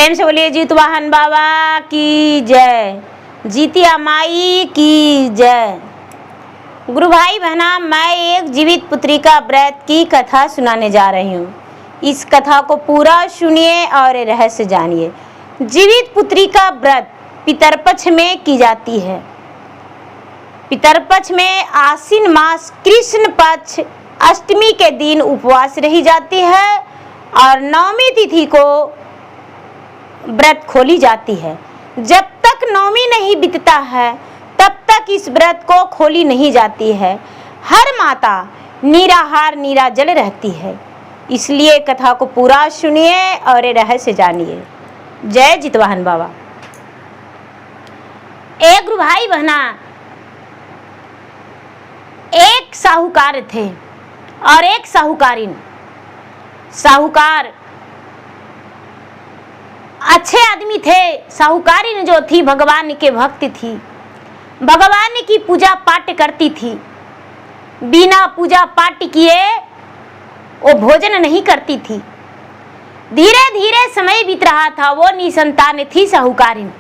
प्रेम से बोलिए जीतवाहन बाबा की जय, जीतिया माई की जय। गुरु भाई बहना, मैं एक जीवित पुत्री का व्रत की कथा सुनाने जा रही हूँ। इस कथा को पूरा सुनिए और रहस्य जानिए। जीवित पुत्री का व्रत पितरपक्ष में की जाती है। पितरपक्ष में आश्विन मास कृष्ण पक्ष अष्टमी के दिन उपवास रही जाती है और नवमी तिथि को व्रत खोली जाती है। जब तक नवमी नहीं बीतता है तब तक इस व्रत को खोली नहीं जाती है। हर माता निराहार निराजल रहती है। इसलिए कथा को पूरा सुनिए और रहस्य जानिए। जय जितवाहन बाबा। एक गुरु भाई बहना, एक साहूकार थे और एक साहूकारिन। साहूकार अच्छे आदमी थे। साहूकारिन जो थी भगवान के भक्त थी, भगवान की पूजा पाठ करती थी। बिना पूजा पाठ किए वो भोजन नहीं करती थी। धीरे धीरे समय बीत रहा था। वो निसंतान थी साहूकारिन।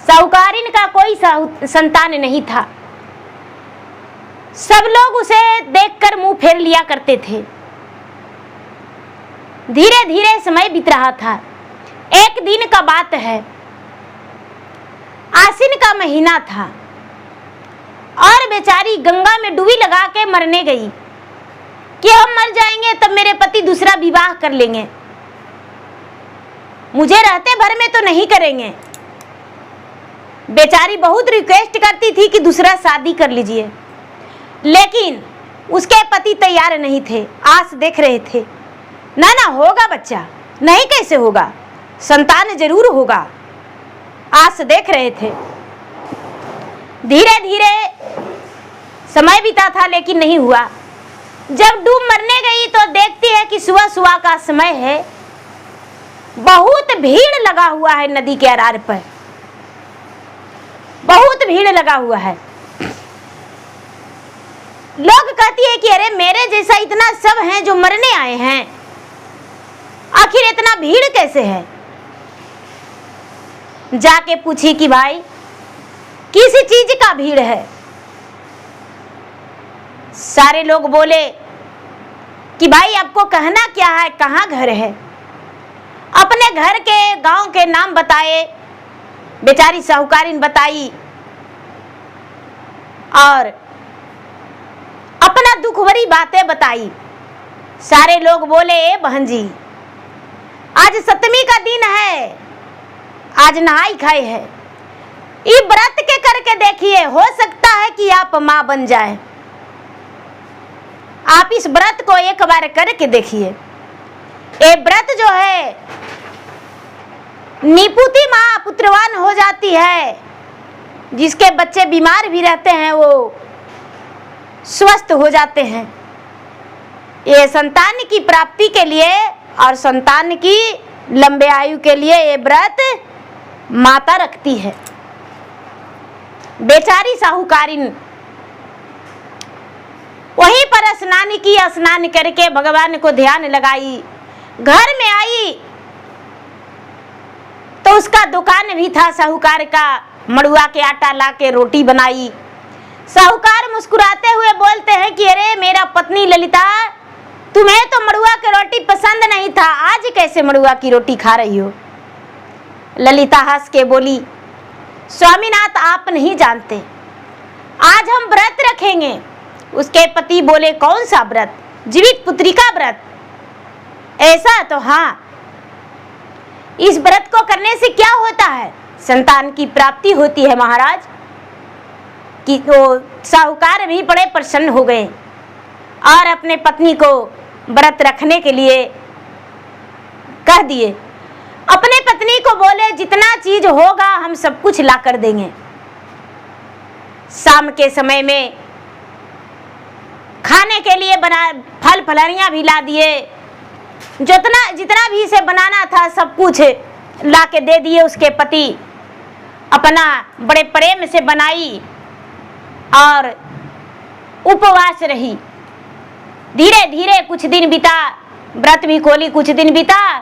साहूकारिन का कोई संतान नहीं था। सब लोग उसे देखकर मुंह फेर लिया करते थे। धीरे धीरे समय बीत रहा था। एक दिन का बात है, आश्विन का महीना था और बेचारी गंगा में डुबी लगा के मरने गई कि हम मर जाएंगे तब मेरे पति दूसरा विवाह कर लेंगे, मुझे रहते भर में तो नहीं करेंगे। बेचारी बहुत रिक्वेस्ट करती थी कि दूसरा शादी कर लीजिए, लेकिन उसके पति तैयार नहीं थे। आस देख रहे थे, ना होगा बच्चा, नहीं कैसे होगा, संतान जरूर होगा। आस देख रहे थे। धीरे धीरे समय बीता था लेकिन नहीं हुआ। जब डूब मरने गई तो देखती है कि सुबह सुबह का समय है। बहुत भीड़ लगा हुआ है नदी के अरार पर, बहुत भीड़ लगा हुआ है। लोग कहती है कि अरे मेरे जैसा इतना सब हैं जो मरने आए हैं, आखिर इतना भीड़ कैसे है। जाके पूछी कि भाई किस चीज का भीड़ है। सारे लोग बोले कि भाई आपको कहना क्या है, कहाँ घर है। अपने घर के गांव के नाम बताए। बेचारी साहूकारिन बताई और अपना दुख भरी बातें बताई। सारे लोग बोले ए बहन जी, आज सप्तमी का दिन है, आज नहाई खाई है, ये व्रत के करके देखिए, हो सकता है कि आप मां बन जाए। आप इस व्रत को एक बार करके देखिए। ये व्रत जो है, निपुति मां पुत्रवान हो जाती है। जिसके बच्चे बीमार भी रहते हैं वो स्वस्थ हो जाते हैं। ये संतान की प्राप्ति के लिए और संतान की लंबे आयु के लिए ये व्रत माता रखती है। बेचारी साहूकारिन वहीं पर स्नान की। स्नान करके भगवान को ध्यान लगाई। घर में आई तो उसका दुकान भी था साहूकार का। मड़ुआ के आटा लाके रोटी बनाई। साहूकार मुस्कुराते हुए बोलते हैं कि अरे मेरा पत्नी ललिता, तुम्हें तो मड़ुआ की रोटी पसंद नहीं था, आज कैसे मड़ुआ की रोटी खा रही हो। ललिता हंस के बोली, स्वामीनाथ आप नहीं जानते, आज हम व्रत रखेंगे। उसके पति बोले कौन सा व्रत? जीवित पुत्री का व्रत। ऐसा तो हाँ, इस व्रत को करने से क्या होता है? संतान की प्राप्ति होती है महाराज। कि वो साहूकार भी बड़े प्रसन्न हो गए और अपने पत्नी को व्रत रखने के लिए कह दिए। अपने पत्नी को बोले जितना चीज होगा हम सब कुछ ला कर देंगे। शाम के समय में खाने के लिए बना फल फलहरियां भी ला दिए। जितना भी इसे बनाना था सब कुछ ला के दे दिए। उसके पति अपना बड़े प्रेम से बनाई और उपवास रही। धीरे धीरे कुछ दिन बीता, व्रत भी खोली, कुछ दिन बीता।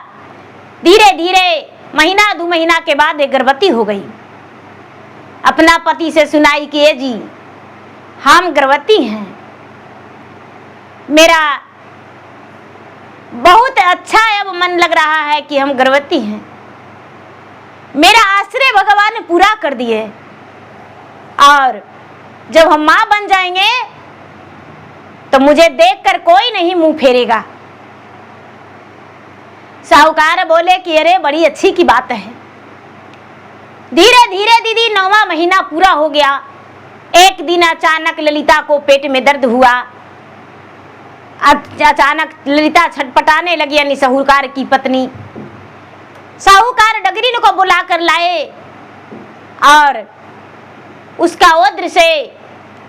धीरे धीरे महीना 2 महीना के बाद एक गर्भवती हो गई। अपना पति से सुनाई कि ए जी हम गर्भवती हैं, मेरा बहुत अच्छा अब मन लग रहा है कि हम गर्भवती हैं, मेरा आश्रय भगवान ने पूरा कर दिए और जब हम माँ बन जाएंगे तो मुझे देखकर कोई नहीं मुंह फेरेगा। साहूकार बोले कि अरे बड़ी अच्छी की बात है। धीरे धीरे दीदी 9वां महीना पूरा हो गया। एक दिन अचानक ललिता को पेट में दर्द हुआ। अचानक ललिता छटपटाने लगी, यानी साहूकार की पत्नी। साहूकार डगरीन को बुलाकर लाए और उसका ओद्र से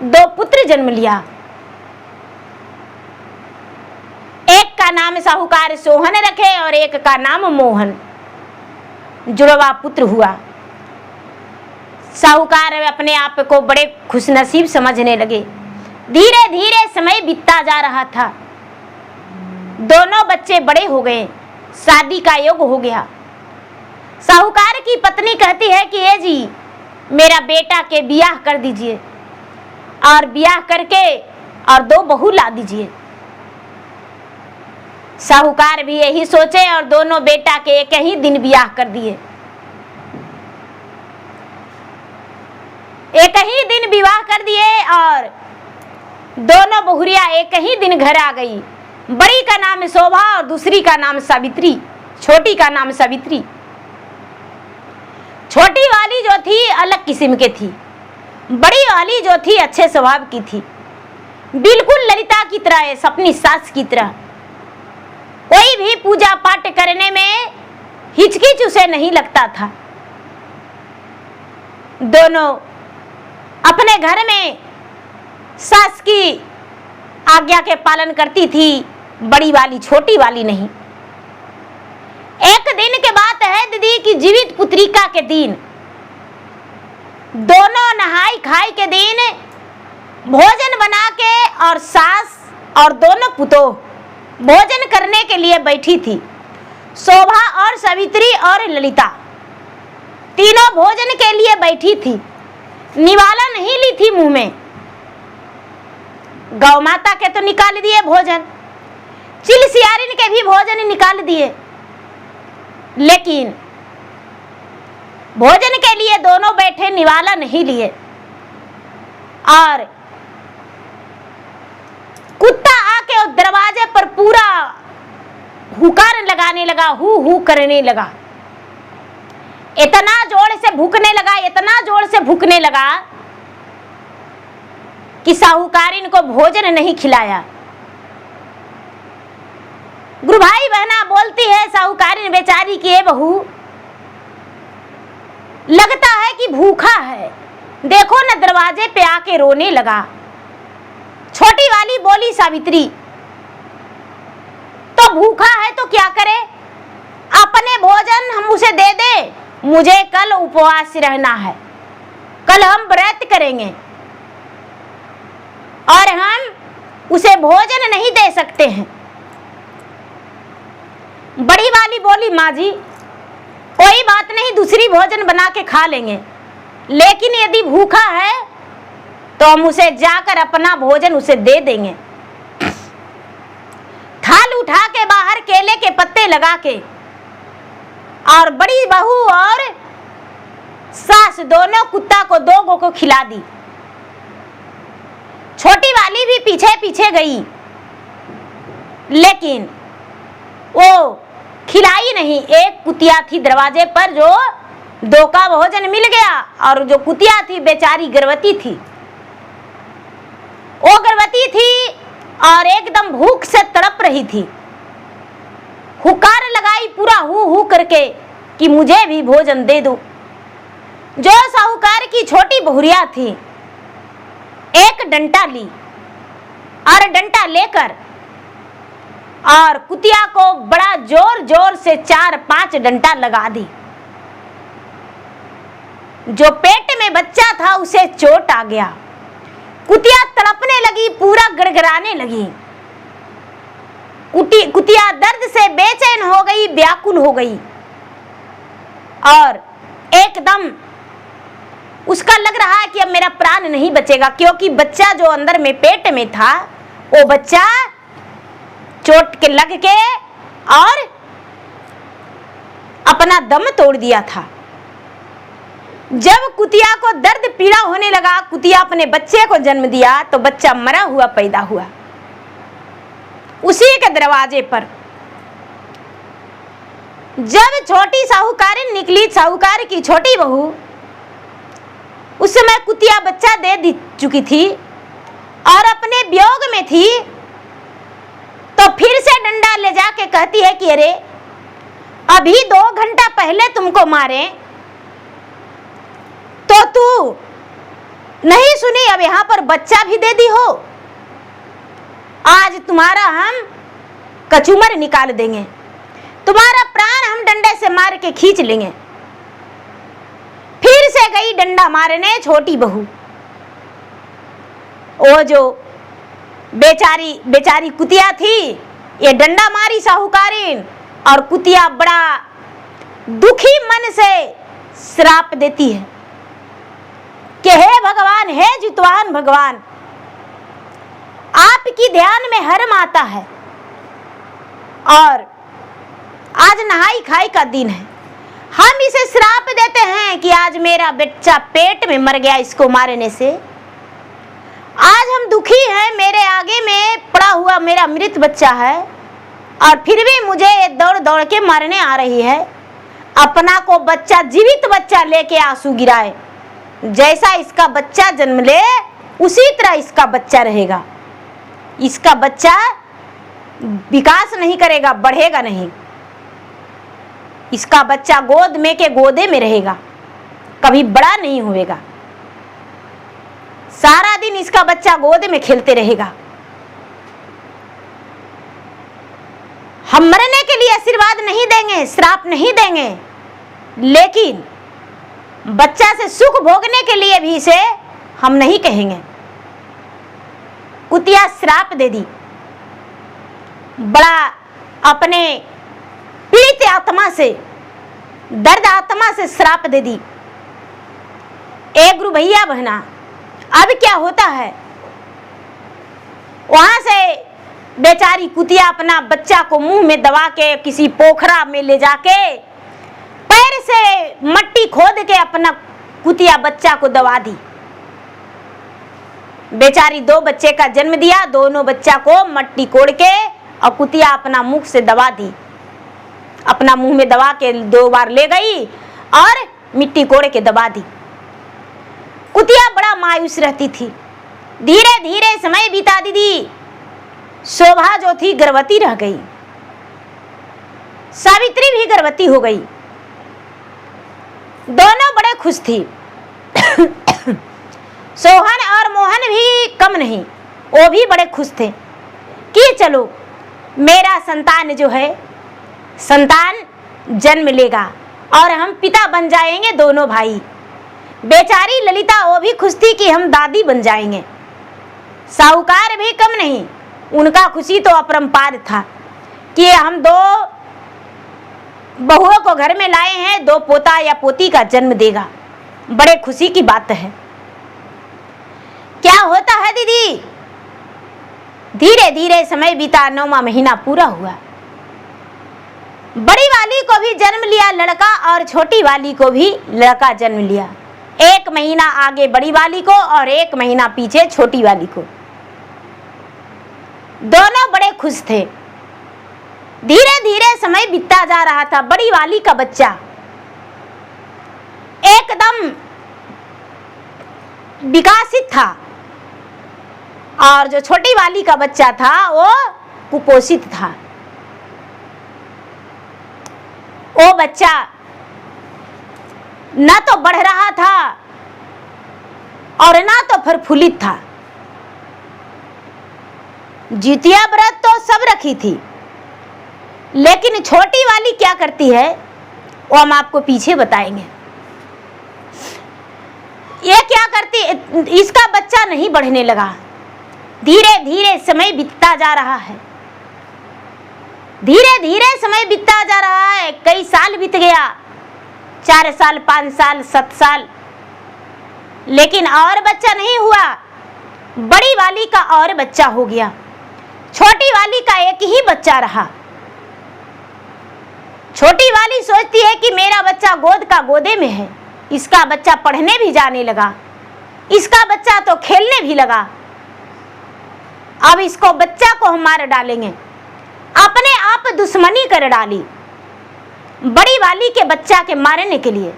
2 पुत्र जन्म लिया। एक का नाम साहूकार सोहन रखे और एक का नाम मोहन। जुड़वा पुत्र हुआ। साहूकार अपने आप को बड़े खुशनसीब समझने लगे। धीरे धीरे समय बीतता जा रहा था। दोनों बच्चे बड़े हो गए, शादी का योग हो गया। साहूकार की पत्नी कहती है कि ए जी मेरा बेटा के ब्याह कर दीजिए और ब्याह करके और 2 बहू ला दीजिए। साहूकार भी यही सोचे और दोनों बेटा के एक ही दिन ब्याह कर दिए। एक ही दिन विवाह कर दिए और दोनों बहुरिया एक ही दिन घर आ गई। बड़ी का नाम शोभा और दूसरी का नाम सावित्री, छोटी का नाम सावित्री। छोटी वाली जो थी अलग किस्म के थी, बड़ी वाली जो थी अच्छे स्वभाव की थी, बिल्कुल ललिता की तरह, अपनी सास की तरह। कोई भी पूजा पाठ करने में हिचकिच उसे नहीं लगता था। दोनों अपने घर में सास की आज्ञा के पालन करती थी, बड़ी वाली छोटी वाली नहीं। एक दिन के बात है दीदी की जीवित पुत्रिका के दिन, दोनों नहाई खाई के दिन भोजन बना के और सास और दोनों पुतोह भोजन करने के लिए बैठी थी। शोभा और सावित्री और ललिता तीनों भोजन के लिए बैठी थी। निवाला नहीं ली थी मुंह में। गौ माता के तो निकाल दिए भोजन, चिल सियारिन के भी भोजन निकाल दिए, लेकिन भोजन के लिए दोनों बैठे, निवाला नहीं लिए। और कुत्ता आके दरवाजे पर पूरा हुकार लगाने लगा, हु हु करने लगा। इतना जोर से भूखने लगा, इतना जोर से भूखने लगा कि साहूकारिन को भोजन नहीं खिलाया। गुरु भाई बहना बोलती है साहूकारिन बेचारी की, ए बहू लगता है कि भूखा है, देखो न दरवाजे पे आके रोने लगा। छोटी वाली बोली सावित्री तो भूखा है तो क्या करे, अपने भोजन हम उसे दे दे, मुझे कल उपवास रहना है, कल हम व्रत करेंगे और हम उसे भोजन नहीं दे सकते हैं। बड़ी वाली बोली माँ जी कोई बात नहीं, दूसरी भोजन बना के खा लेंगे, लेकिन यदि भूखा है तो हम उसे जाकर अपना भोजन उसे दे देंगे। थाल उठा के बाहर केले के पत्ते लगा के और बड़ी बहू और सास दोनों कुत्ता को 2 गो को खिला दी। छोटी वाली भी पीछे पीछे गई, लेकिन वो खिलाई नहीं। एक कुतिया थी दरवाजे पर जो 2 का भोजन मिल गया, और जो कुतिया थी बेचारी गर्भवती थी। वो गर्भवती थी और एकदम भूख से तड़प रही थी। हुकार लगाई पूरा हु हु करके कि मुझे भी भोजन दे दो। जो साहूकार की छोटी बहुरिया थी एक डंटा ली और डंटा लेकर और कुतिया को बड़ा जोर जोर से 4-5 डंटा लगा दी। जो पेट में बच्चा था उसे चोट आ गया। कुतिया तड़पने लगी, पूरा गड़गड़ाने लगी। कुतिया दर्द से बेचैन हो गई, व्याकुल हो गई। और एकदम उसका लग रहा है कि अब मेरा प्राण नहीं बचेगा, क्योंकि बच्चा जो अंदर में पेट में था वो बच्चा चोट के लग के और अपना दम तोड़ दिया था। जब कुतिया को दर्द पीड़ा होने लगा, कुतिया अपने बच्चे को जन्म दिया तो बच्चा मरा हुआ पैदा हुआ उसी के दरवाजे पर। जब छोटी साहूकारिन निकली, साहूकार की छोटी बहू, उस समय कुतिया बच्चा दे चुकी थी और अपने वियोग में थी, तो फिर से डंडा ले जाके कहती है कि अरे अभी 2 घंटा पहले तुमको मारे तो तू नहीं सुनी, अब यहां पर बच्चा भी दे दी हो। आज तुम्हारा हम कचूमर निकाल देंगे, तुम्हारा प्राण हम डंडे से मार के खींच लेंगे। फिर से गई डंडा मारने छोटी बहू। वो जो बेचारी कुतिया थी, ये डंडा मारी साहूकारिन, और कुतिया बड़ा दुखी मन से श्राप देती है कि हे भगवान, हे जितवान भगवान, आपकी ध्यान में हरम आता है और आज नहाई खाई का दिन है, हम इसे श्राप देते हैं कि आज मेरा बच्चा पेट में मर गया इसको मारने से। आज हम दुखी हैं, मेरे आगे में पड़ा हुआ मेरा मृत बच्चा है और फिर भी मुझे दौड़ दौड़ के मारने आ रही है। अपना को बच्चा, जीवित बच्चा लेके आंसू गिराए, जैसा इसका बच्चा जन्म ले उसी तरह इसका बच्चा रहेगा। इसका बच्चा विकास नहीं करेगा, बढ़ेगा नहीं। इसका बच्चा गोद में के गोदे में रहेगा, कभी बड़ा नहीं होएगा। सारा दिन इसका बच्चा गोद में खेलते रहेगा। हम मरने के लिए आशीर्वाद नहीं देंगे, श्राप नहीं देंगे, लेकिन बच्चा से सुख भोगने के लिए भी इसे हम नहीं कहेंगे। कुतिया श्राप दे दी, बड़ा अपने पीड़ित आत्मा से, दर्द आत्मा से श्राप दे दी। एक गुरु भैया बहना, अब क्या होता है, वहां से बेचारी कुतिया अपना बच्चा को मुंह में दबा के किसी पोखरा में ले जाके पैर से मट्टी खोद के अपना कुतिया बच्चा को दबा दी। बेचारी 2 बच्चे का जन्म दिया, दोनों बच्चा को मट्टी कोड़ के और कुतिया अपना मुख से दबा दी, अपना मुंह में दबा के 2 बार ले गई और मिट्टी कोड़ के दबा दी। कुतिया बड़ा मायूस रहती थी। धीरे धीरे समय बीता दीदी, शोभा जो थी गर्भवती रह गई, सावित्री भी गर्भवती हो गई। दोनों बड़े खुश थी। सोहन और मोहन भी कम नहीं, वो भी बड़े खुश थे कि चलो मेरा संतान जो है, संतान जन्म लेगा और हम पिता बन जाएंगे दोनों भाई। बेचारी ललिता वो भी खुश थी कि हम दादी बन जाएंगे। साहूकार भी कम नहीं, उनका खुशी तो अपरंपार था कि हम 2 बहुओं को घर में लाए हैं, 2 पोता या पोती का जन्म देगा। बड़े खुशी की बात है। क्या होता है दीदी, धीरे धीरे समय बीता, 9वां महीना पूरा हुआ। बड़ी वाली को भी जन्म लिया लड़का और छोटी वाली को भी लड़का जन्म लिया। 1 महीना आगे बड़ी वाली को और 1 महीना पीछे छोटी वाली को। दोनों बड़े खुश थे। धीरे धीरे समय बीतता जा रहा था। बड़ी वाली का बच्चा एकदम विकसित था और जो छोटी वाली का बच्चा था वो कुपोषित था। वो बच्चा ना तो बढ़ रहा था और ना तो प्रफुल्लित था। जितिया व्रत तो सब रखी थी, लेकिन छोटी वाली क्या करती है वो हम आपको पीछे बताएंगे। ये क्या करती, इसका बच्चा नहीं बढ़ने लगा। धीरे धीरे समय बीतता जा रहा है, धीरे धीरे समय बीतता जा रहा है। कई साल बीत गया, 4 साल, 5 साल, 7 साल, लेकिन और बच्चा नहीं हुआ। बड़ी वाली का और बच्चा हो गया, छोटी वाली का एक ही बच्चा रहा। छोटी वाली सोचती है कि मेरा बच्चा गोद का गोदे में है, इसका बच्चा पढ़ने भी जाने लगा, इसका बच्चा तो खेलने भी लगा, अब इसको बच्चा को हम मार डालेंगे। अपने आप दुश्मनी कर डाली बड़ी वाली के बच्चा के मारने के लिए।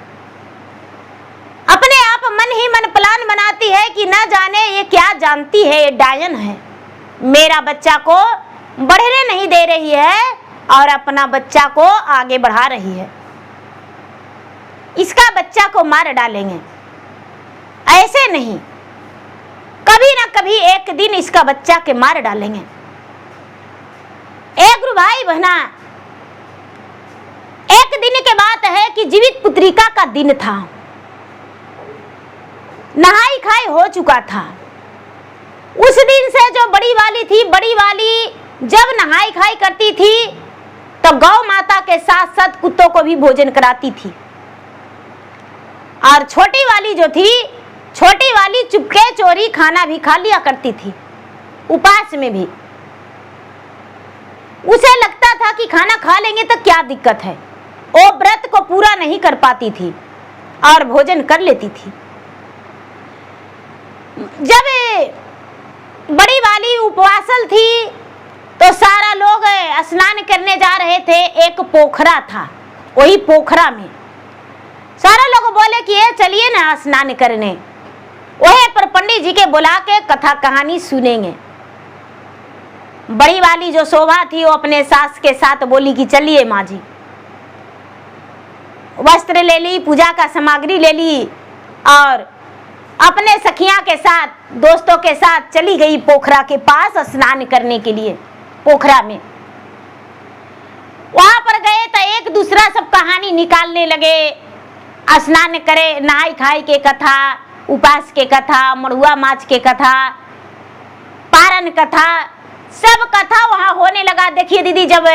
अपने आप मन ही मन प्लान बनाती है कि न जाने ये क्या जानती है, ये डायन है, मेरा बच्चा को बढ़ने नहीं दे रही है और अपना बच्चा को आगे बढ़ा रही है, इसका बच्चा को मार डालेंगे। ऐसे नहीं, कभी ना कभी एक दिन इसका बच्चा के मार डालेंगे। एक गुरु भाई बहना, एक दिन के बात है कि जीवित पुत्रिका का दिन था, नहाई खाई हो चुका था। उस दिन से जो बड़ी वाली थी, बड़ी वाली जब नहाई खाई करती थी तो गौ माता के साथ साथ कुत्तों को भी भोजन कराती थी। और छोटी वाली जो थी, छोटी वाली चुपके चोरी खाना भी खा लिया करती थी, उपास में भी। उसे लगता था कि खाना खा लेंगे तो क्या दिक्कत है, वो व्रत को पूरा नहीं कर पाती थी और भोजन कर लेती थी। जब बड़ी वाली उपवासल थी तो सारा लोग स्नान करने जा रहे थे। एक पोखरा था, वही पोखरा में सारा लोग बोले कि ये चलिए ना स्नान करने। वही पर पंडित जी के बुला के कथा कहानी सुनेंगे। बड़ी वाली जो शोभा थी वो अपने सास के साथ बोली कि चलिए माँ जी। वस्त्र ले ली, पूजा का सामग्री ले ली और अपने सखियां के साथ, दोस्तों के साथ चली गई पोखरा के पास स्नान करने के लिए। पोखरा में वहां पर गए तो एक दूसरा सब कहानी निकालने लगे। स्नान करे, नहाई खाई के कथा, उपास के कथा, मड़ुआ माछ के कथा, पारण कथा, सब कथा वहां होने लगा। देखिए दीदी, जब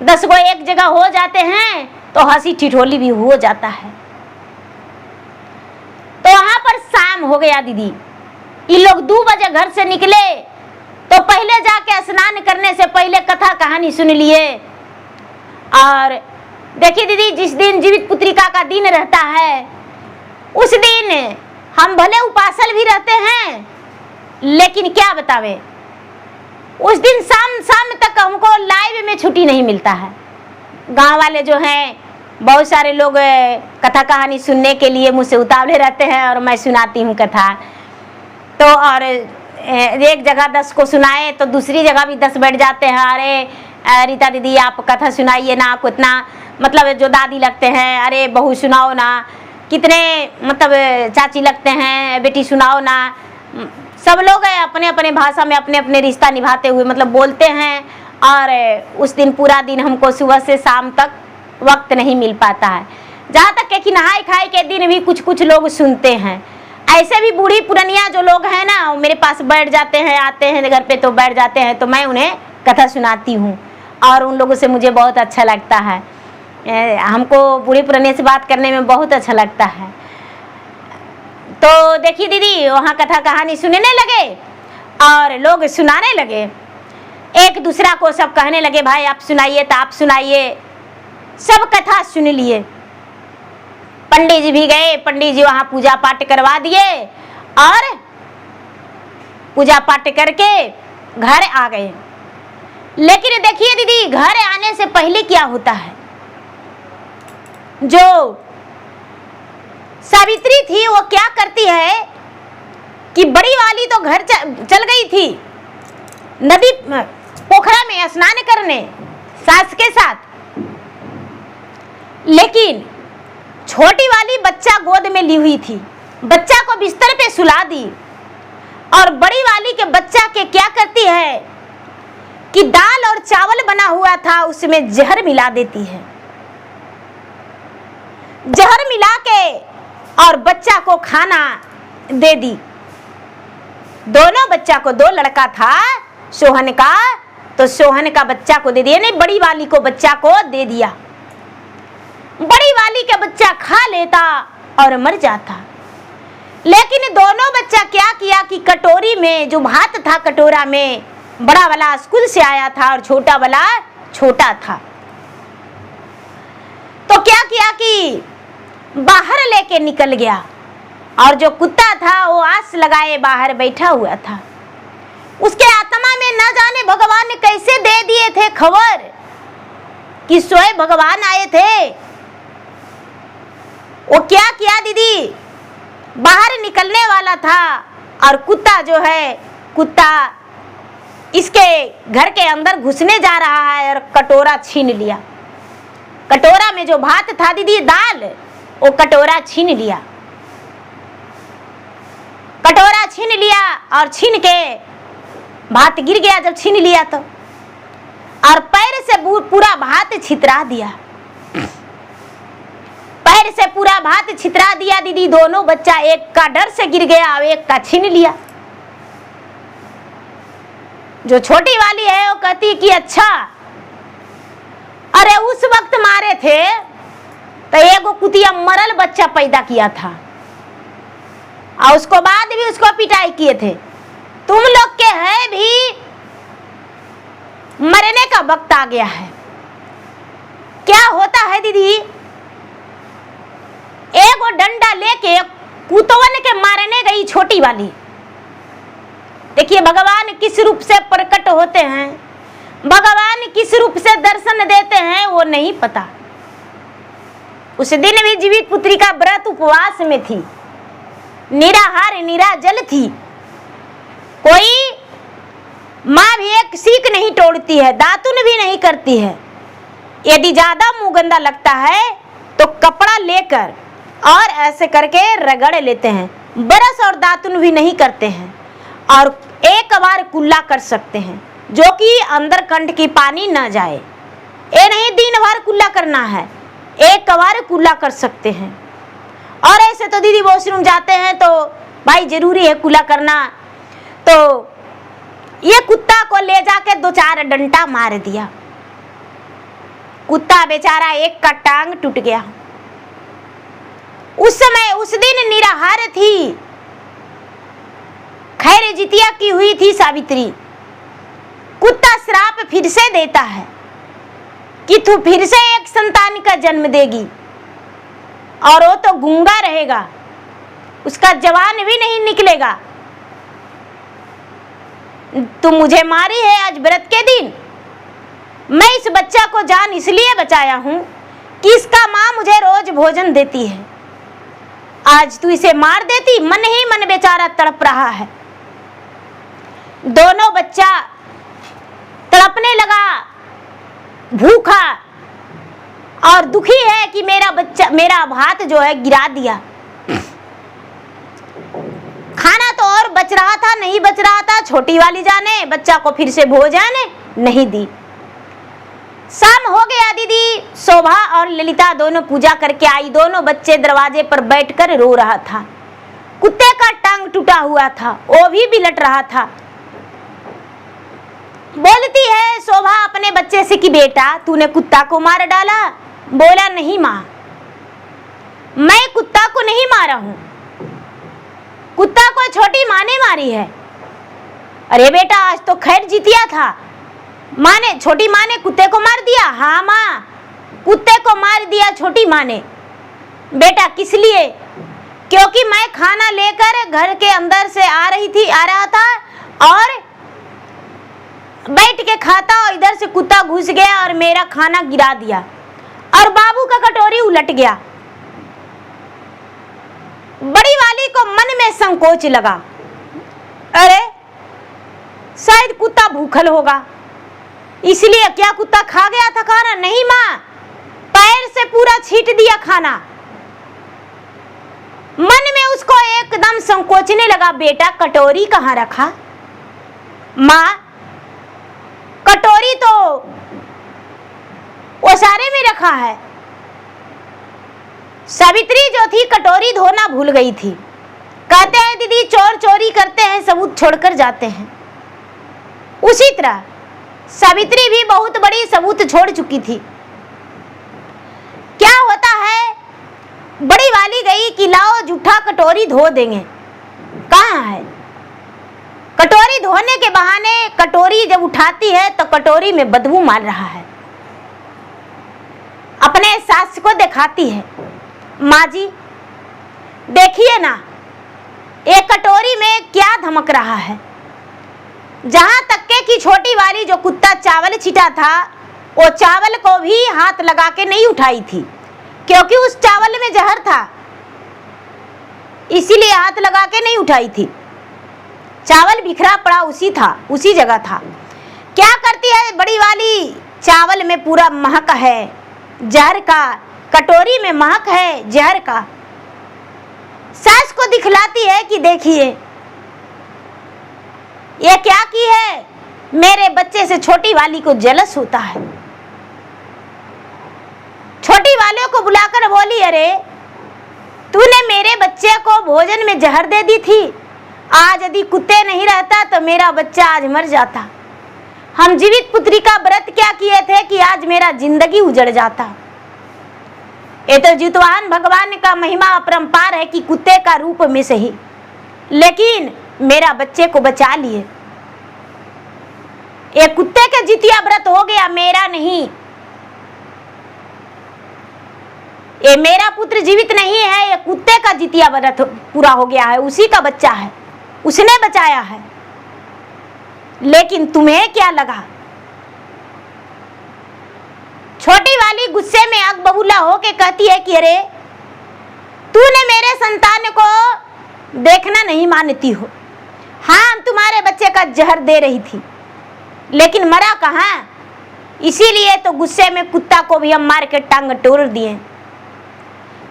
10 गो एक जगह हो जाते हैं तो हंसी ठिठोली भी हो जाता है। तो वहां पर शाम हो गया दीदी। ये लोग 2 बजे घर से निकले तो पहले जाके स्नान करने से पहले कथा कहानी सुन लिए। और देखिए दीदी, जिस दिन जीवित पुत्रिका का दिन रहता है उस दिन हम भले उपासल भी रहते हैं, लेकिन क्या बतावे, उस दिन शाम तक हमको लाइव में छुट्टी नहीं मिलता है। गांव वाले जो हैं, बहुत सारे लोग कथा कहानी सुनने के लिए मुझसे उतावले रहते हैं और मैं सुनाती हूँ कथा। तो और एक जगह 10 को सुनाए तो दूसरी जगह भी 10 बैठ जाते हैं। अरे रीता दीदी आप कथा सुनाइए ना, आपको इतना मतलब जो दादी लगते हैं, अरे बहू सुनाओ ना, कितने मतलब चाची लगते हैं, बेटी सुनाओ ना। सब लोग अपने अपने भाषा में अपने अपने रिश्ता निभाते हुए मतलब बोलते हैं। और उस दिन पूरा दिन हमको सुबह से शाम तक वक्त नहीं मिल पाता है। जहाँ तक है कि नहाई खाई के दिन भी कुछ कुछ लोग सुनते हैं। ऐसे भी बूढ़ी पुरनिया जो लोग हैं ना, मेरे पास बैठ जाते हैं, आते हैं घर पे तो बैठ जाते हैं, तो मैं उन्हें कथा सुनाती हूँ और उन लोगों से मुझे बहुत अच्छा लगता है। हमको बूढ़ी पुराने से बात करने में बहुत अच्छा लगता है। तो देखिए दीदी, वहाँ कथा कहानी सुनने लगे और लोग सुनाने लगे। एक दूसरा को सब कहने लगे भाई आप सुनाइए तो आप सुनाइए। सब कथा सुन लिए। पंडित जी भी गए, पंडित जी वहाँ पूजा पाठ करवा दिए और पूजा पाठ करके घर आ गए। लेकिन देखिए दीदी, घर आने से पहले क्या होता है, जो सावित्री थी वो क्या करती है कि बड़ी वाली तो घर चल गई थी नदी पोखरा में स्नान करने सास के साथ, लेकिन छोटी वाली बच्चा गोद में ली हुई थी, बच्चा को बिस्तर पे सुला दी और बड़ी वाली के बच्चा के क्या करती है कि दाल और चावल बना हुआ था उसमें जहर मिला देती है। जहर मिला के और बच्चा को खाना दे दी। दोनों बच्चा को, 2 लड़का था सोहन का, तो सोहन का बच्चा को दे दिया, नहीं बड़ी वाली को बच्चा को दे दिया। बड़ी वाली का बच्चा खा लेता और मर जाता। लेकिन दोनों बच्चा क्या किया कि कटोरी में जो भात था, कटोरा में, बड़ा वाला स्कूल से आया था और छोटा वाला छोटा था, तो क्या किया कि बाहर लेके निकल गया। और जो कुत्ता था वो आस लगाए बाहर बैठा हुआ था। उसके आत्मा में न जाने भगवान ने कैसे दे दिए थे खबर कि स्वयं भगवान आए थे। वो क्या किया दीदी, बाहर निकलने वाला था और कुत्ता जो है, कुत्ता इसके घर के अंदर घुसने जा रहा है और कटोरा छीन लिया। कटोरा में जो भात था दीदी, दाल, वो कटोरा छीन लिया। कटोरा छीन लिया और छीन के भात गिर गया। जब छीन लिया तो और पैर से पूरा भात छितरा दिया। पैर से पूरा भात छितरा दिया दीदी। दोनों बच्चा, एक का डर से गिर गया और एक का छीन लिया। जो छोटी वाली है वो कहती कि अच्छा, अरे उस वक्त मारे थे तो एगो कुतिया मरल बच्चा पैदा किया था और उसको बाद भी उसको पिटाई किए थे। तुम लोग के है भी मरने का वक्त आ गया है। क्या होता है दीदी, एगो डंडा लेके कुतवन के मारने गई छोटी वाली। देखिए भगवान किस रूप से प्रकट होते हैं, भगवान किस रूप से दर्शन देते हैं वो नहीं पता। उस दिन भी जीवित पुत्री का व्रत उपवास में थी, निराहार निराजल थी। कोई माँ भी एक सीख नहीं तोड़ती है, दातुन भी नहीं करती है। यदि ज्यादा मुंह गंदा लगता है तो कपड़ा लेकर और ऐसे करके रगड़ लेते हैं, ब्रश और दातुन भी नहीं करते हैं और एक बार कुल्ला कर सकते हैं जो कि अंदर कंठ की पानी न जाए। ये नहीं दिन भर कुल्ला करना है, एक बार कुल्ला कर सकते हैं। और ऐसे तो दीदी वॉशरूम जाते हैं तो भाई जरूरी है कुल्ला करना। तो ये कुत्ता को ले जाके 2-4 डंडा मार दिया। कुत्ता बेचारा एक का टांग टूट गया। उस समय उस दिन निराहार थी, खैर जितिया की हुई थी सावित्री। कुत्ता श्राप फिर से देता है कि तू फिर से एक संतान का जन्म देगी और वो तो गूंगा रहेगा, उसका जवान भी नहीं निकलेगा। तू मुझे मारी है आज व्रत के दिन। मैं इस बच्चा को जान इसलिए बचाया हूं कि इसका माँ मुझे रोज भोजन देती है। आज तू इसे मार देती, मन ही मन बेचारा तड़प रहा है। दोनों बच्चा तड़पने लगा, भूखा और दुखी है कि मेरा भात जो है गिरा दिया। खाना तो और बच रहा था, नहीं बच रहा था, छोटी वाली जाने बच्चा को फिर से भोजन नहीं दी। शाम हो गया दीदी। शोभा और ललिता दोनों पूजा करके आई। दोनों बच्चे दरवाजे पर बैठकर रो रहा था। कुत्ते का टांग टूटा हुआ था, वो भी बिलट रहा था। बोलती है शोभा अपने बच्चे से कि बेटा तूने कुत्ता को मार डाला। बोला नहीं माँ, मैं कुत्ता को नहीं मारा हूं, कुत्ता को छोटी माँ ने मारी है। अरे बेटा आज तो खैर जितिया था, माँ ने, छोटी माँ ने कुत्ते को मार दिया। हाँ माँ, कुत्ते को मार दिया छोटी माँ ने। बेटा किस लिए? क्योंकि मैं खाना लेकर घर के अंदर से आ रहा था और बैठ के खाता और इधर से कुत्ता घुस गया और मेरा खाना गिरा दिया और बाबू का कटोरी उलट गया। बड़ी वाली को मन में संकोच लगा, अरे शायद कुत्ता भूखल होगा इसलिए। क्या कुत्ता खा गया था खाना? नहीं माँ, पैर से पूरा छीट दिया खाना। मन में उसको एकदम संकोचने लगा, बेटा कटोरी कहाँ रखा? माँ कटोरी तो ओसारे में रखा है। सावित्री जो थी कटोरी धोना भूल गई थी। कहते हैं दीदी चोर चोरी करते हैं, सबूत छोड़कर जाते हैं। उसी तरह सावित्री भी बहुत बड़ी सबूत छोड़ चुकी थी। क्या होता बड़ी वाली गई कि लाओ जूठा कटोरी धो देंगे। कहाँ है? कटोरी धोने के बहाने कटोरी जब उठाती है तो कटोरी में बदबू मार रहा है। अपने सास को दिखाती है, माँ जी देखिए ना, एक कटोरी में क्या धमक रहा है। जहां तक के कि छोटी वाली जो कुत्ता चावल छिटा था, वो चावल को भी हाथ लगा के नहीं उठाई थी, क्योंकि उस चावल में जहर था, इसीलिए हाथ लगा के नहीं उठाई थी। चावल बिखरा पड़ा उसी जगह था। क्या करती है बड़ी वाली? चावल में पूरा महक है जहर का, कटोरी में महक है जहर का। सास को दिखलाती है कि देखिए ये क्या की है। मेरे बच्चे से छोटी वाली को जलस होता है। छोटी वाले को बुलाकर बोली, अरे तूने मेरे बच्चे को भोजन में जहर दे दी थी। आज यदि कुत्ते नहीं रहता तो मेरा बच्चा आज मर जाता। हम जीवित पुत्री का व्रत क्या किए थे कि आज मेरा जिंदगी उजड़ जाता। ये तो जितवाहन भगवान का महिमा अपरंपार है कि कुत्ते का रूप में से ही, लेकिन मेरा बच्चे को बचा लिए। ये कुत्ते के जितिया व्रत हो गया, मेरा नहीं। ये मेरा पुत्र जीवित नहीं है, ये कुत्ते का जितिया व्रत पूरा हो गया है। उसी का बच्चा है, उसने बचाया है। लेकिन तुम्हें क्या लगा? छोटी वाली गुस्से में आग बबूला होके कहती है कि अरे तूने मेरे संतान को देखना नहीं मानती हो। हाँ, हम तुम्हारे बच्चे का जहर दे रही थी, लेकिन मरा कहाँ? इसीलिए तो गुस्से में कुत्ता को भी हम मार के टांग तोड़ दिए।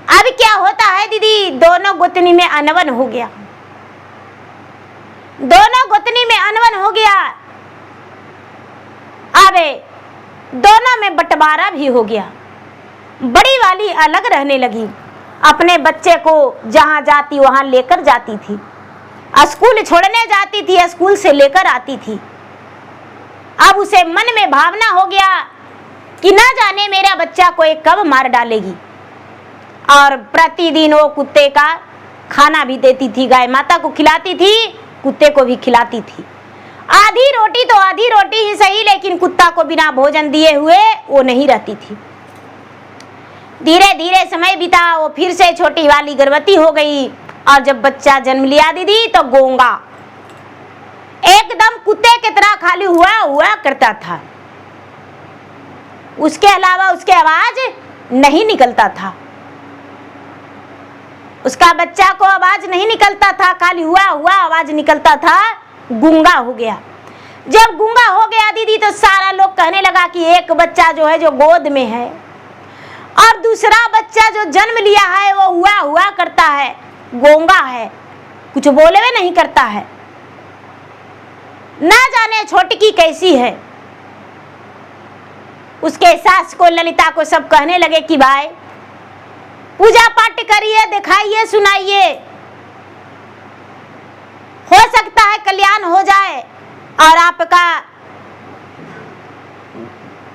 अब क्या होता है दीदी, दोनों गोतनी में अनबन हो गया। दोनों गोतनी में अनबन हो गया। अबे दोनों में बंटवारा भी हो गया। बड़ी वाली अलग रहने लगी, अपने बच्चे को जहां जाती वहां लेकर जाती थी। स्कूल छोड़ने जाती थी, स्कूल से लेकर आती थी। अब उसे मन में भावना हो गया कि ना जाने मेरा बच्चा को एक कब मार डालेगी। और प्रतिदिन वो कुत्ते का खाना भी देती थी, गाय माता को खिलाती थी, कुत्ते को भी खिलाती थी। आधी रोटी तो आधी रोटी ही सही, लेकिन कुत्ता को बिना भोजन दिए हुए वो नहीं रहती थी। धीरे धीरे समय बीता, वो फिर से छोटी वाली गर्भवती हो गई। और जब बच्चा जन्म लिया दीदी, तो गोंगा एकदम कुत्ते की तरह खाली हुआ करता था। उसके अलावा उसके आवाज नहीं निकलता था। उसका बच्चा को आवाज नहीं निकलता था, खाली हुआ आवाज निकलता था। गूंगा हो गया। जब गूंगा हो गया दीदी, तो सारा लोग कहने लगा कि एक बच्चा जो है जो गोद में है, और दूसरा बच्चा जो जन्म लिया है वो हुआ करता है, गूंगा है, कुछ बोले हुए नहीं करता है। ना जाने छोटकी कैसी है। उसके सास को, ललिता को सब कहने लगे कि भाई पूजा पाठ करिए, दिखाइए, सुनाइए, हो सकता है कल्याण हो जाए और आपका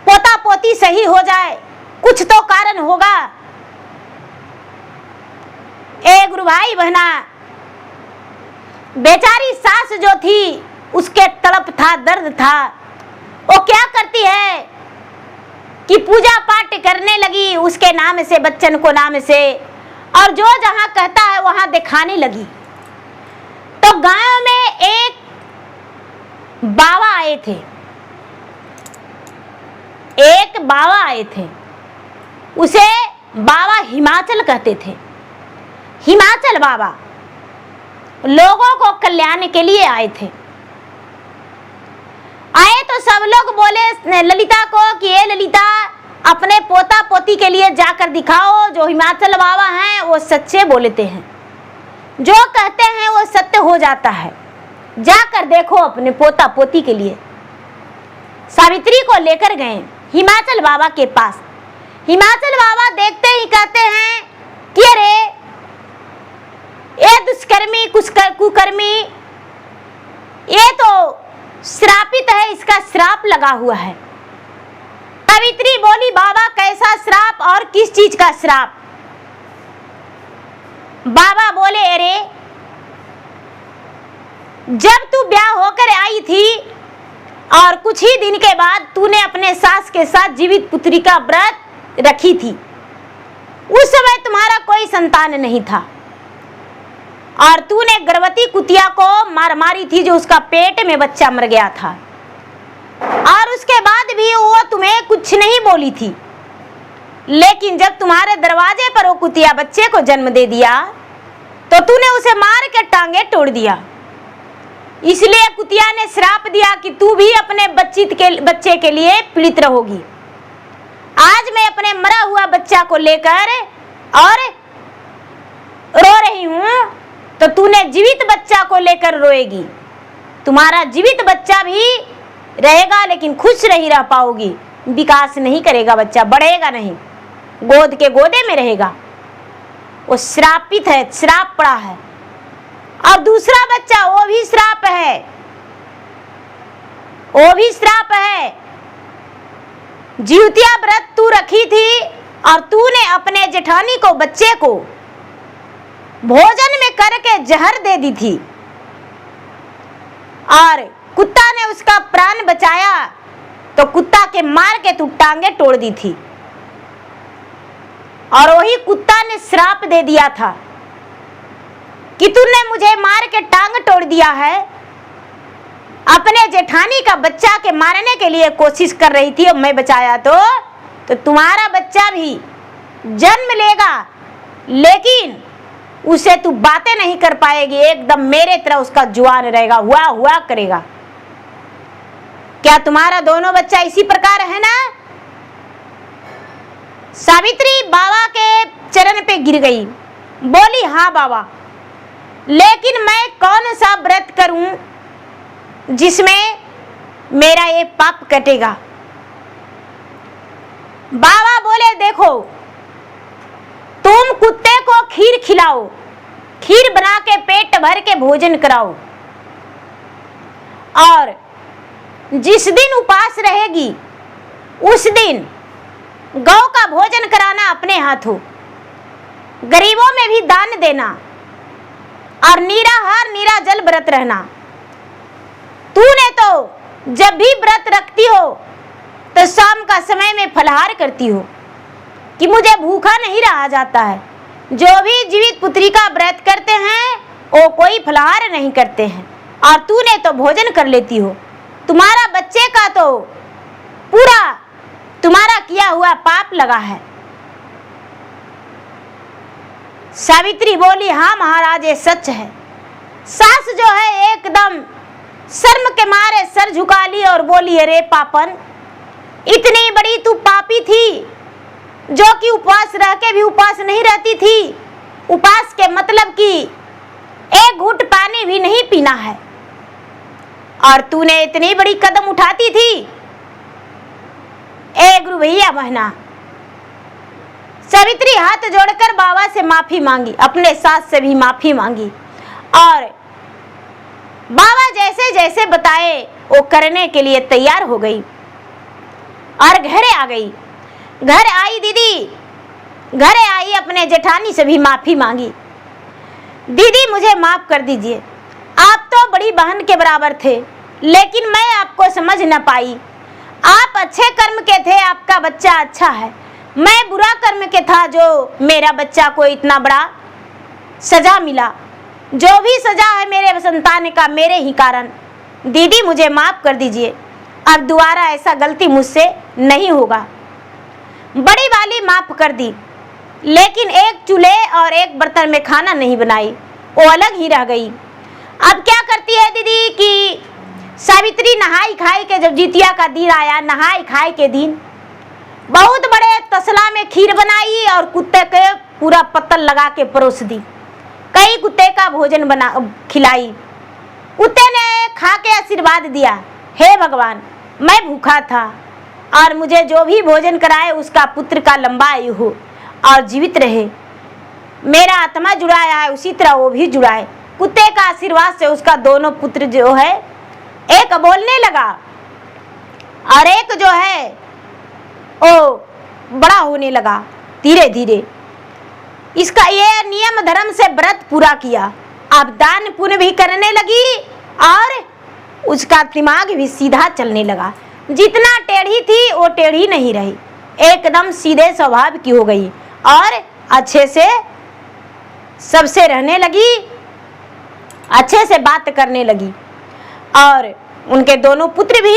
पोता पोती सही हो जाए, कुछ तो कारण होगा। ए गुरु भाई बहना, बेचारी सास जो थी उसके तड़प था, दर्द था। वो क्या करती है कि पूजा पाठ करने लगी उसके नाम से, बच्चन को नाम से, और जो जहां कहता है वहां दिखाने लगी। तो गांव में एक बाबा आए थे, उसे बाबा हिमाचल कहते थे। हिमाचल बाबा लोगों को कल्याण के लिए आए थे। आए तो सब लोग बोले ललिता को कि ये ललिता, अपने पोता पोती के लिए जाकर दिखाओ, जो हिमाचल बाबा हैं वो सच्चे बोलते हैं, जो कहते हैं वो सत्य हो जाता है, जाकर देखो अपने पोता पोती के लिए। सावित्री को लेकर गए हिमाचल बाबा के पास। हिमाचल बाबा देखते ही कहते हैं कि अरे ये दुष्कर्मी कुकर्मी, ये तो श्रापित है, इसका श्राप लगा हुआ है। सावित्री बोली, बाबा कैसा श्राप और किस चीज का श्राप? बाबा बोले, अरे जब तू ब्याह होकर आई थी और कुछ ही दिन के बाद तूने अपने सास के साथ जीवित पुत्री का व्रत रखी थी, उस समय तुम्हारा कोई संतान नहीं था और तूने गर्भवती कुतिया को मार मारी थी, जो उसका पेट में बच्चा मर गया था, और उसके बाद भी वो तुम्हें कुछ नहीं बोली थी। लेकिन जब तुम्हारे दरवाजे पर वो कुतिया बच्चे को जन्म दे दिया तो तूने उसे मार के टांगे तोड़ दिया। इसलिए कुतिया ने श्राप दिया कि तू भी अपने बच्चे के लिए पीड़ित रहोगी। आज मैं अपने मरा हुआ बच्चा को लेकर और रो रही हूं, तो तूने जीवित बच्चा को लेकर रोएगी। तुम्हारा जीवित बच्चा भी रहेगा लेकिन खुश नहीं रह पाओगी, विकास नहीं करेगा, बच्चा बढ़ेगा नहीं, गोद के गोदे में रहेगा। वो श्रापित है, श्राप पड़ा है। और दूसरा बच्चा वो भी श्राप है, वो भी श्राप है। जिउतिया व्रत तू रखी थी और तूने अपने जेठानी को बच्चे को भोजन में करके जहर दे दी थी और कुत्ता ने उसका प्राण बचाया, तो कुत्ता के मार के तू टांगे तोड़ दी थी। और वही कुत्ता ने श्राप दे दिया था कि तूने मुझे मार के टांग तोड़ दिया है। अपने जेठानी का बच्चा के मारने के लिए कोशिश कर रही थी और मैं बचाया तो तुम्हारा बच्चा भी जन्म लेगा, लेकिन उसे तू बातें नहीं कर पाएगी, एकदम मेरे तरह उसका जुआन रहेगा, हुआ हुआ करेगा। क्या तुम्हारा दोनों बच्चा इसी प्रकार है ना? सावित्री बाबा के चरण पे गिर गई, बोली, हाँ बाबा, लेकिन मैं कौन सा व्रत करूं जिसमें मेरा ये पाप कटेगा? बाबा बोले, देखो, तुम कुत्ते को खीर खिलाओ, खीर बना के पेट भर के भोजन कराओ, और जिस दिन उपास रहेगी उस दिन गौ का भोजन कराना अपने हाथों, गरीबों में भी दान देना, और निराहार निराजल व्रत रहना। तूने तो जब भी व्रत रखती हो तो शाम का समय में फलाहार करती हो कि मुझे भूखा नहीं रहा जाता है। जो भी जीवित पुत्री का व्रत करते हैं वो कोई फलाहार नहीं करते हैं, और तूने तो भोजन कर लेती हो। तुम्हारा बच्चे का तो पूरा तुम्हारा किया हुआ पाप लगा है। सावित्री बोली, हाँ महाराज, ये सच है। सास जो है एकदम शर्म के मारे सर झुका ली और बोली, अरे पापन, इतनी बड़ी तू पापी थी जो कि उपवास रह के भी उपवास नहीं रहती थी। उपवास के मतलब कि एक घूंट पानी भी नहीं पीना है, और तूने इतनी बड़ी कदम उठाती थी। ए गुरु भैया बहना, सावित्री हाथ जोड़कर बाबा से माफी मांगी, अपने सास से भी माफी मांगी, और बाबा जैसे जैसे बताए वो करने के लिए तैयार हो गई और घरे आ गई। घर आई दीदी, घरे आई, अपने जेठानी से भी माफी मांगी। दीदी मुझे माफ कर दीजिए, आप तो बड़ी बहन के बराबर थे, लेकिन मैं आपको समझ न पाई। आप अच्छे कर्म के थे, आपका बच्चा अच्छा है, मैं बुरा कर्म के था जो मेरा बच्चा को इतना बड़ा सजा मिला। जो भी सजा है मेरे संतान का मेरे ही कारण। दीदी मुझे माफ कर दीजिए, अब दोबारा ऐसा गलती मुझसे नहीं होगा। बड़ी वाली माफ कर दी, लेकिन एक चूल्हे और एक बर्तन में खाना नहीं बनाई, वो अलग ही रह गई। अब क्या करती है दीदी कि सावित्री नहाई खाई के, जब जितिया का दिन आया, नहाई खाई के दिन बहुत बड़े तसला में खीर बनाई और कुत्ते के पूरा पत्तल लगा के परोस दी। कई कुत्ते का भोजन बना खिलाई। कुत्ते ने खा के आशीर्वाद दिया, हे भगवान, मैं भूखा था और मुझे जो भी भोजन कराए उसका पुत्र का लंबा आयु हो और जीवित रहे। मेरा आत्मा जुड़ाया है, उसी तरह वो भी जुड़ाए। कुत्ते का आशीर्वाद से उसका दोनों पुत्र जो है, एक बोलने लगा और एक जो है वो बड़ा होने लगा धीरे धीरे। इसका ये नियम धर्म से पूरा किया। अब दान पुण्य भी करने लगी और उसका दिमाग भी सीधा चलने लगा। जितना टेढ़ी थी वो टेढ़ी नहीं रही, एकदम सीधे स्वभाव की हो गई और अच्छे से सबसे रहने लगी, अच्छे से बात करने लगी। और उनके दोनों पुत्र भी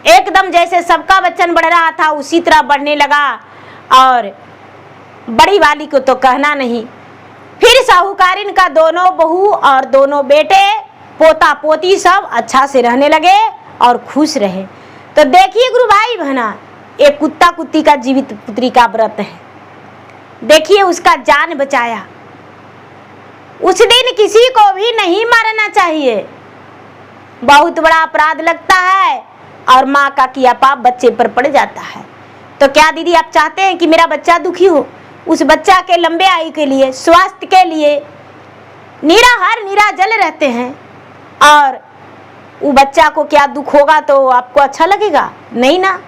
एकदम जैसे सबका बच्चन बढ़ रहा था उसी तरह बढ़ने लगा। और बड़ी वाली को तो कहना नहीं। फिर साहूकारिन का दोनों बहू और दोनों बेटे पोता पोती सब अच्छा से रहने लगे और खुश रहे। तो देखिए गुरु भाई बहना, एक कुत्ता कुत्ती का जीवित पुत्री का व्रत है। देखिए उसका जान बचाया। उस दिन किसी को भी नहीं मारना चाहिए, बहुत बड़ा अपराध लगता है और माँ का किया पाप बच्चे पर पड़ जाता है। तो क्या दीदी आप चाहते हैं कि मेरा बच्चा दुखी हो? उस बच्चा के लंबे आयु के लिए, स्वास्थ्य के लिए निराहार निराजल रहते हैं और वो बच्चा को क्या दुख होगा तो आपको अच्छा लगेगा? नहीं ना।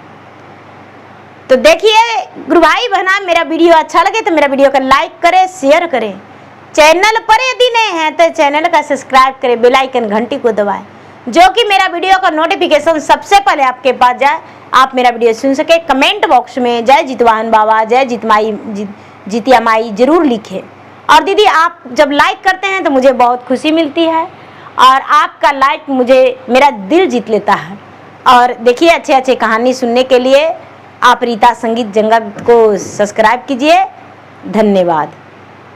तो देखिए गुरु भाई बहना, मेरा वीडियो अच्छा लगे तो मेरा वीडियो को लाइक करें, शेयर करें। चैनल पर यदि नए हैं तो चैनल का सब्सक्राइब करें, बेल आइकन घंटी को दबाएं, जो कि मेरा वीडियो का नोटिफिकेशन सबसे पहले आपके पास जाए, आप मेरा वीडियो सुन सके। कमेंट बॉक्स में जय जितवाहन बाबा, जय जितिया माई जरूर लिखें। और दीदी आप जब लाइक करते हैं तो मुझे बहुत खुशी मिलती है और आपका लाइक मुझे मेरा दिल जीत लेता है। और देखिए अच्छे अच्छे कहानी सुनने के लिए आप रीता संगीत जंगल को सब्सक्राइब कीजिए। धन्यवाद।